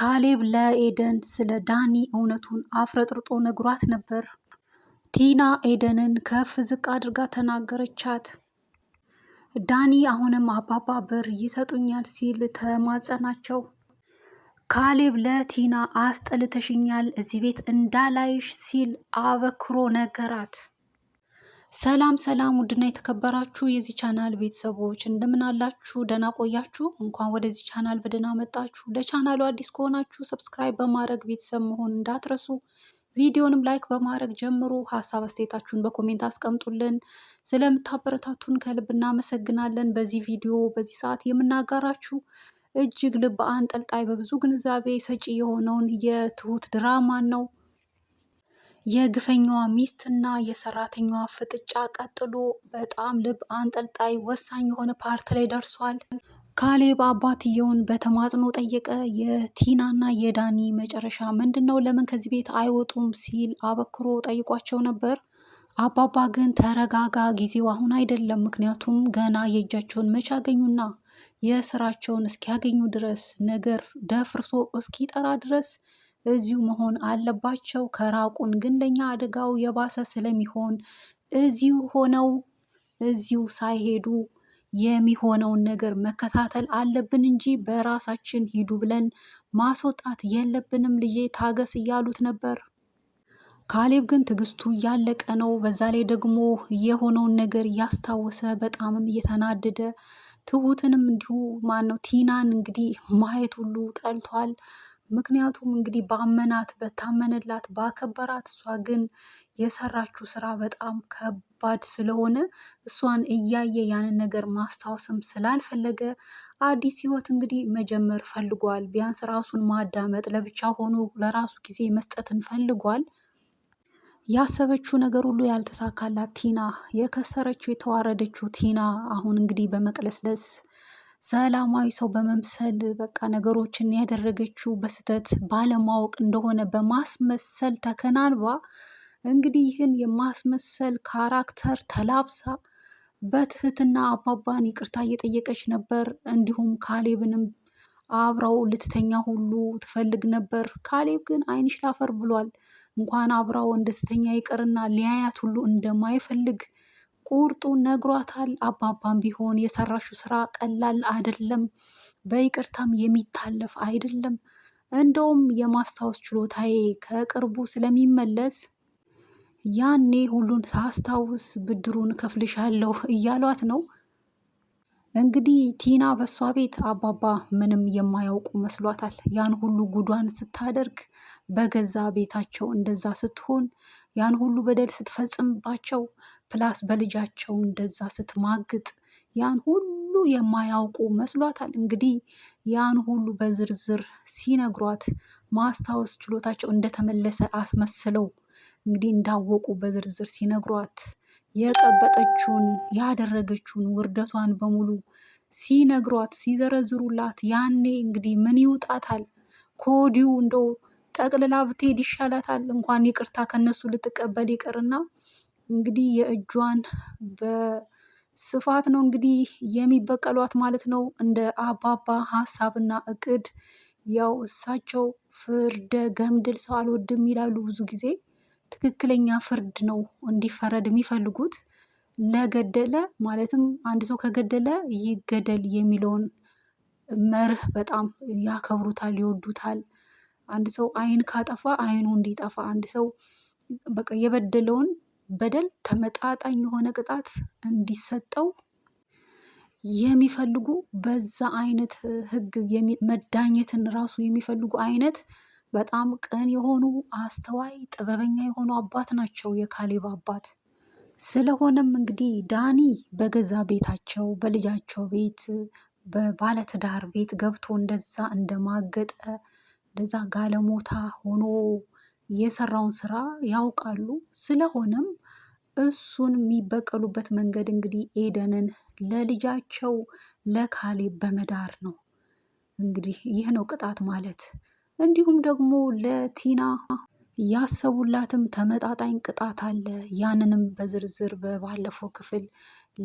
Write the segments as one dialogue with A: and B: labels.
A: ካሌብ ለኤደን ስለ ዳኒ እውነቱን አፍረጥርጦ ነግሯት ነበር። ቲና ኤደንን ከፍ ዝቅ አድርጋ ተናገረቻት። ዳኒ አሁንም አባባ ብር ይሰጡኛል ሲል ተማጸናቸው። ካሌብ ለቲና አስጠልተሽኛል እዚህ ቤት እንዳላይሽ ሲል አበክሮ ነገራት። ሰላም ሰላም፣ ውድና የተከበራችሁ የዚህ ቻናል ቤተሰቦች እንደምን አላችሁ? ደህና ቆያችሁ? እንኳን ወደዚህ ቻናል በደህና መጣችሁ። ለቻናሉ አዲስ ከሆናችሁ ሰብስክራይብ በማድረግ ቤተሰብ መሆን እንዳትረሱ። ቪዲዮንም ላይክ በማድረግ ጀምሩ። ሀሳብ አስተያየታችሁን በኮሜንት አስቀምጡልን። ስለምታበረታቱን ከልብ እናመሰግናለን። በዚህ ቪዲዮ በዚህ ሰዓት የምናጋራችሁ እጅግ ልብ አንጠልጣይ በብዙ ግንዛቤ ሰጪ የሆነውን የትሁት ድራማን ነው። የግፈኛዋ ሚስትና የሰራተኛዋ ፍጥጫ ቀጥሎ በጣም ልብ አንጠልጣይ ወሳኝ የሆነ ፓርት ላይ ደርሷል። ካሌብ አባትየውን በተማጽኖ ጠየቀ። የቲናና የዳኒ መጨረሻ ምንድን ነው? ለምን ከዚህ ቤት አይወጡም ሲል አበክሮ ጠይቋቸው ነበር። አባባ ግን ተረጋጋ፣ ጊዜው አሁን አይደለም። ምክንያቱም ገና የእጃቸውን መች አገኙና የስራቸውን እስኪያገኙ ድረስ ነገር ደፍርሶ እስኪጠራ ድረስ እዚሁ መሆን አለባቸው። ከራቁን ግን ለኛ አደጋው የባሰ ስለሚሆን እዚሁ ሆነው እዚሁ ሳይሄዱ የሚሆነውን ነገር መከታተል አለብን እንጂ በራሳችን ሂዱ ብለን ማስወጣት የለብንም። ልጄ ታገስ እያሉት ነበር። ካሌብ ግን ትዕግስቱ እያለቀ ነው። በዛ ላይ ደግሞ የሆነውን ነገር እያስታወሰ በጣምም እየተናደደ ትሁትንም እንዲሁ ማነው ቲናን እንግዲህ ማየት ሁሉ ጠልቷል። ምክንያቱም እንግዲህ ባመናት በታመነላት ባከበራት፣ እሷ ግን የሰራችው ስራ በጣም ከባድ ስለሆነ እሷን እያየ ያንን ነገር ማስታወስም ስላልፈለገ አዲስ ህይወት እንግዲህ መጀመር ፈልጓል። ቢያንስ ራሱን ማዳመጥ፣ ለብቻ ሆኖ ለራሱ ጊዜ መስጠትን ፈልጓል። ያሰበችው ነገር ሁሉ ያልተሳካላት ቲና፣ የከሰረችው የተዋረደችው ቲና አሁን እንግዲህ በመቅለስለስ ሰላማዊ ሰው በመምሰል በቃ ነገሮችን ያደረገችው በስህተት ባለማወቅ እንደሆነ በማስመሰል ተከናንባ እንግዲህ ይህን የማስመሰል ካራክተር ተላብሳ በትህትና አባባን ይቅርታ እየጠየቀች ነበር። እንዲሁም ካሌብንም አብረው ልትተኛ ሁሉ ትፈልግ ነበር። ካሌብ ግን ዓይንሽ ላፈር ብሏል። እንኳን አብረው እንድትተኛ ይቅርና ሊያያት ሁሉ እንደማይፈልግ ቁርጡ ነግሯታል። አባባም ቢሆን የሰራሽው ስራ ቀላል አይደለም፣ በይቅርታም የሚታለፍ አይደለም። እንደውም የማስታወስ ችሎታዬ ከቅርቡ ስለሚመለስ ያኔ ሁሉን ሳስታውስ ብድሩን ከፍልሻለሁ እያሏት ነው። እንግዲህ ቲና በሷ ቤት አባባ ምንም የማያውቁ መስሏታል። ያን ሁሉ ጉዷን ስታደርግ በገዛ ቤታቸው እንደዛ ስትሆን ያን ሁሉ በደል ስትፈጽምባቸው ፕላስ በልጃቸው እንደዛ ስትማግጥ ያን ሁሉ የማያውቁ መስሏታል። እንግዲህ ያን ሁሉ በዝርዝር ሲነግሯት ማስታወስ ችሎታቸው እንደተመለሰ አስመስለው እንግዲህ እንዳወቁ በዝርዝር ሲነግሯት የቀበጠችውን ያደረገችውን ውርደቷን በሙሉ ሲነግሯት ሲዘረዝሩላት ያኔ እንግዲህ ምን ይውጣታል? ከወዲሁ እንደው ጠቅልላ ብትሄድ ይሻላታል። እንኳን ይቅርታ ከነሱ ልትቀበል ይቅርና እንግዲህ የእጇን በስፋት ነው እንግዲህ የሚበቀሏት ማለት ነው። እንደ አባባ ሀሳብና እቅድ ያው እሳቸው ፍርደ ገምድል ሰው አልወድም ይላሉ ብዙ ጊዜ። ትክክለኛ ፍርድ ነው እንዲፈረድ የሚፈልጉት። ለገደለ ማለትም አንድ ሰው ከገደለ ይገደል የሚለውን መርህ በጣም ያከብሩታል፣ ይወዱታል። አንድ ሰው ዓይን ካጠፋ ዓይኑ እንዲጠፋ፣ አንድ ሰው በቃ የበደለውን በደል ተመጣጣኝ የሆነ ቅጣት እንዲሰጠው የሚፈልጉ በዛ አይነት ህግ መዳኘትን ራሱ የሚፈልጉ አይነት በጣም ቅን የሆኑ አስተዋይ ጥበበኛ የሆኑ አባት ናቸው የካሌብ አባት። ስለሆነም እንግዲህ ዳኒ በገዛ ቤታቸው በልጃቸው ቤት በባለትዳር ቤት ገብቶ እንደዛ እንደማገጠ እንደዛ ጋለሞታ ሆኖ የሰራውን ስራ ያውቃሉ። ስለሆነም እሱን የሚበቀሉበት መንገድ እንግዲህ ኤደንን ለልጃቸው ለካሌብ በመዳር ነው። እንግዲህ ይህ ነው ቅጣት ማለት። እንዲሁም ደግሞ ለቲና ያሰቡላትም ተመጣጣኝ ቅጣት አለ። ያንንም በዝርዝር በባለፈው ክፍል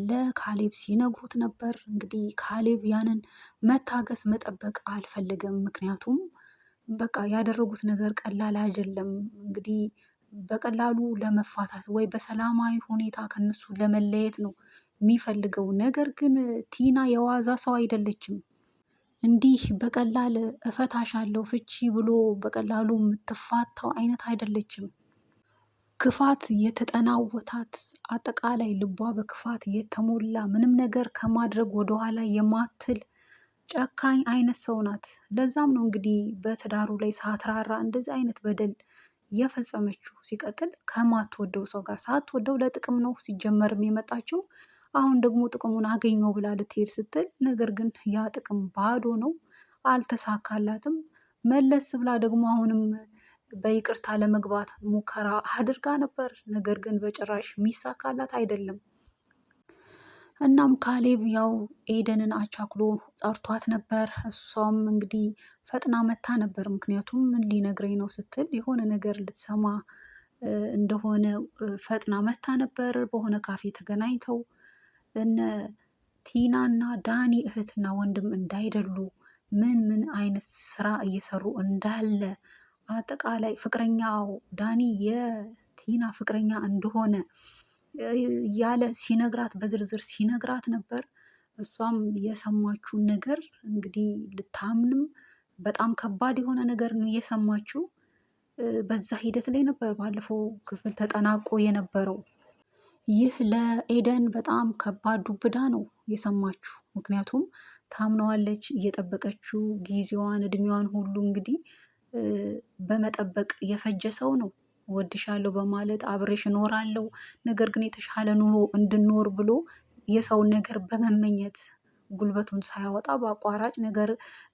A: ለካሌብ ሲነግሩት ነበር። እንግዲህ ካሌብ ያንን መታገስ መጠበቅ አልፈለገም። ምክንያቱም በቃ ያደረጉት ነገር ቀላል አይደለም። እንግዲህ በቀላሉ ለመፋታት ወይ በሰላማዊ ሁኔታ ከነሱ ለመለየት ነው የሚፈልገው። ነገር ግን ቲና የዋዛ ሰው አይደለችም። እንዲህ በቀላል እፈታሻለሁ ፍቺ ብሎ በቀላሉ የምትፋታው አይነት አይደለችም። ክፋት የተጠናወታት አጠቃላይ ልቧ በክፋት የተሞላ ምንም ነገር ከማድረግ ወደኋላ የማትል ጨካኝ አይነት ሰው ናት። ለዛም ነው እንግዲህ በትዳሩ ላይ ሳትራራ እንደዚህ አይነት በደል የፈጸመችው። ሲቀጥል ከማትወደው ሰው ጋር ሳትወደው ለጥቅም ነው ሲጀመርም የመጣችው። አሁን ደግሞ ጥቅሙን አገኘው ብላ ልትሄድ ስትል ነገር ግን ያ ጥቅም ባዶ ነው፣ አልተሳካላትም። መለስ ብላ ደግሞ አሁንም በይቅርታ ለመግባት ሙከራ አድርጋ ነበር። ነገር ግን በጭራሽ የሚሳካላት አይደለም። እናም ካሌብ ያው ኤደንን አቻክሎ ጠርቷት ነበር። እሷም እንግዲህ ፈጥና መታ ነበር። ምክንያቱም ምን ሊነግረኝ ነው ስትል የሆነ ነገር ልትሰማ እንደሆነ ፈጥና መታ ነበር። በሆነ ካፌ ተገናኝተው እነ ቲናና ዳኒ እህትና ወንድም እንዳይደሉ ምን ምን አይነት ስራ እየሰሩ እንዳለ አጠቃላይ ፍቅረኛው ዳኒ የቲና ፍቅረኛ እንደሆነ ያለ ሲነግራት በዝርዝር ሲነግራት ነበር። እሷም የሰማችውን ነገር እንግዲህ ልታምንም በጣም ከባድ የሆነ ነገር ነው የሰማችው። በዛ ሂደት ላይ ነበር ባለፈው ክፍል ተጠናቆ የነበረው። ይህ ለኤደን በጣም ከባድ ዱብዳ ነው የሰማችው። ምክንያቱም ታምነዋለች፣ እየጠበቀችው ጊዜዋን እድሜዋን ሁሉ እንግዲህ በመጠበቅ የፈጀ ሰው ነው። ወድሻለሁ በማለት አብሬሽ እኖራለሁ፣ ነገር ግን የተሻለ ኑሮ እንድኖር ብሎ የሰውን ነገር በመመኘት ጉልበቱን ሳያወጣ በአቋራጭ ነገር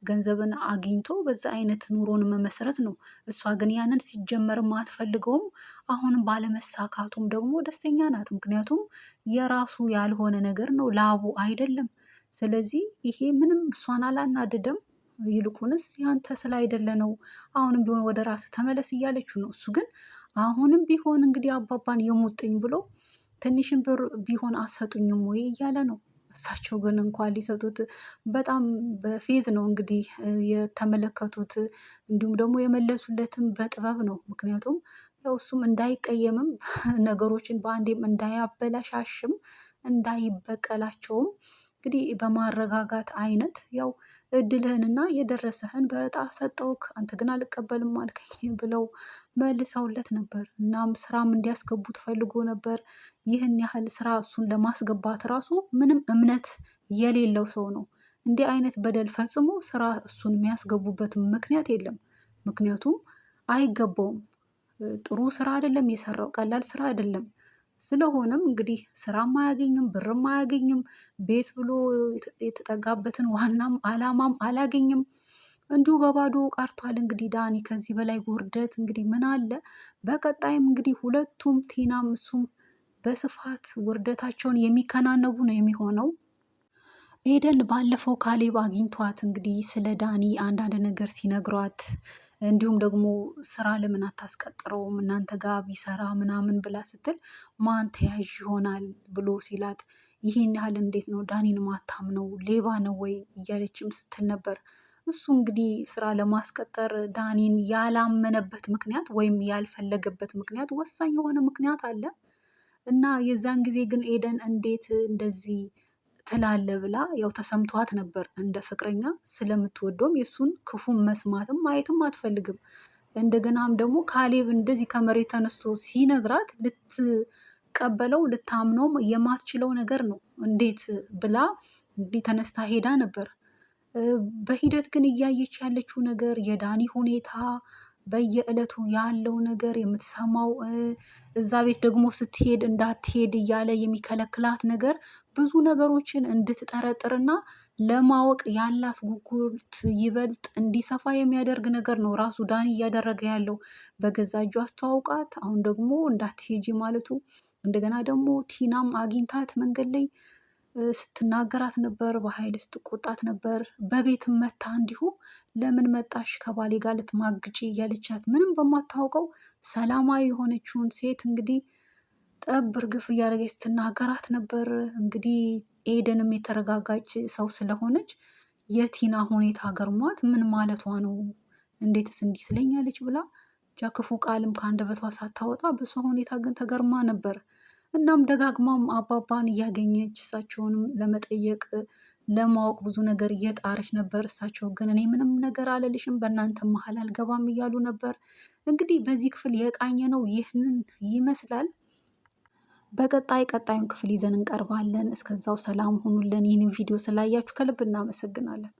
A: ገንዘብን አግኝቶ በዛ አይነት ኑሮን መመስረት ነው። እሷ ግን ያንን ሲጀመርም አትፈልገውም። አሁንም ባለመሳካቱም ደግሞ ደስተኛ ናት። ምክንያቱም የራሱ ያልሆነ ነገር ነው፣ ላቡ አይደለም። ስለዚህ ይሄ ምንም እሷን አላናደደም። ይልቁንስ ያንተ ስላይደለ ነው፣ አሁንም ቢሆን ወደ ራስ ተመለስ እያለችው ነው። እሱ ግን አሁንም ቢሆን እንግዲህ አባባን የሙጥኝ ብሎ ትንሽም ብር ቢሆን አሰጡኝም ወይ እያለ ነው። እሳቸው ግን እንኳን ሊሰጡት በጣም በፌዝ ነው እንግዲህ የተመለከቱት። እንዲሁም ደግሞ የመለሱለትም በጥበብ ነው። ምክንያቱም ያው እሱም እንዳይቀየምም ነገሮችን በአንዴም እንዳያበላሻሽም እንዳይበቀላቸውም እንግዲህ በማረጋጋት አይነት ያው እድልህንና የደረሰህን በእጣ ሰጠውክ፣ አንተ ግን አልቀበልም አልከኝ ብለው መልሰውለት ነበር። እናም ስራም እንዲያስገቡት ፈልጎ ነበር። ይህን ያህል ስራ እሱን ለማስገባት ራሱ ምንም እምነት የሌለው ሰው ነው። እንዲህ አይነት በደል ፈጽሞ ስራ እሱን የሚያስገቡበት ምክንያት የለም። ምክንያቱም አይገባውም። ጥሩ ስራ አይደለም የሰራው፣ ቀላል ስራ አይደለም። ስለሆነም እንግዲህ ስራም አያገኝም፣ ብርም አያገኝም፣ ቤት ብሎ የተጠጋበትን ዋናም አላማም አላገኝም። እንዲሁ በባዶ ቀርቷል። እንግዲህ ዳኒ ከዚህ በላይ ውርደት እንግዲህ ምን አለ? በቀጣይም እንግዲህ ሁለቱም ቲናም እሱም በስፋት ውርደታቸውን የሚከናነቡ ነው የሚሆነው። ኤደን ባለፈው ካሌብ አግኝቷት እንግዲህ ስለ ዳኒ አንዳንድ ነገር ሲነግሯት እንዲሁም ደግሞ ስራ ለምን አታስቀጥረውም እናንተ ጋር ቢሰራ ምናምን ብላ ስትል ማን ተያዥ ይሆናል ብሎ ሲላት ይህን ያህል እንዴት ነው ዳኒን ማታምነው? ሌባ ነው ወይ እያለችም ስትል ነበር። እሱ እንግዲህ ስራ ለማስቀጠር ዳኒን ያላመነበት ምክንያት ወይም ያልፈለገበት ምክንያት ወሳኝ የሆነ ምክንያት አለ እና የዛን ጊዜ ግን ኤደን እንዴት እንደዚህ ትላለ ብላ ያው ተሰምቷት ነበር። እንደ ፍቅረኛ ስለምትወደውም የእሱን ክፉ መስማትም ማየትም አትፈልግም። እንደገናም ደግሞ ካሌብ እንደዚህ ከመሬት ተነስቶ ሲነግራት ልትቀበለው ልታምነውም የማትችለው ነገር ነው። እንዴት ብላ እንዲህ ተነስታ ሄዳ ነበር። በሂደት ግን እያየች ያለችው ነገር የዳኒ ሁኔታ በየዕለቱ ያለው ነገር የምትሰማው እዛ ቤት ደግሞ ስትሄድ እንዳትሄድ እያለ የሚከለክላት ነገር ብዙ ነገሮችን እንድትጠረጥርና ለማወቅ ያላት ጉጉት ይበልጥ እንዲሰፋ የሚያደርግ ነገር ነው ራሱ ዳኒ እያደረገ ያለው። በገዛ እጁ አስተዋውቃት፣ አሁን ደግሞ እንዳትሄጂ ማለቱ። እንደገና ደግሞ ቲናም አግኝታት መንገድ ላይ ስትናገራት ነበር፣ በኃይል ስትቆጣት ነበር። በቤት መታ እንዲሁ ለምን መጣሽ ከባሌ ጋር ልትማግጪ እያለቻት ምንም በማታውቀው ሰላማዊ የሆነችውን ሴት እንግዲህ ጠብ እርግፍ እያደረገች ስትናገራት ነበር። እንግዲህ ኤደንም የተረጋጋች ሰው ስለሆነች የቲና ሁኔታ ገርሟት ምን ማለቷ ነው እንዴትስ እንዲህ ትለኛለች ብላ ብቻ ክፉ ቃልም ከአንደበቷ ሳታወጣ በሷ ሁኔታ ግን ተገርማ ነበር። እናም ደጋግማም አባባን እያገኘች እሳቸውንም ለመጠየቅ ለማወቅ ብዙ ነገር እየጣረች ነበር። እሳቸው ግን እኔ ምንም ነገር አልልሽም፣ በእናንተ መሀል አልገባም እያሉ ነበር። እንግዲህ በዚህ ክፍል የቃኘ ነው ይህንን ይመስላል። ቀጣዩን ክፍል ይዘን እንቀርባለን። እስከዛው ሰላም ሁኑልን። ይህንን ቪዲዮ ስላያችሁ ከልብ እናመሰግናለን።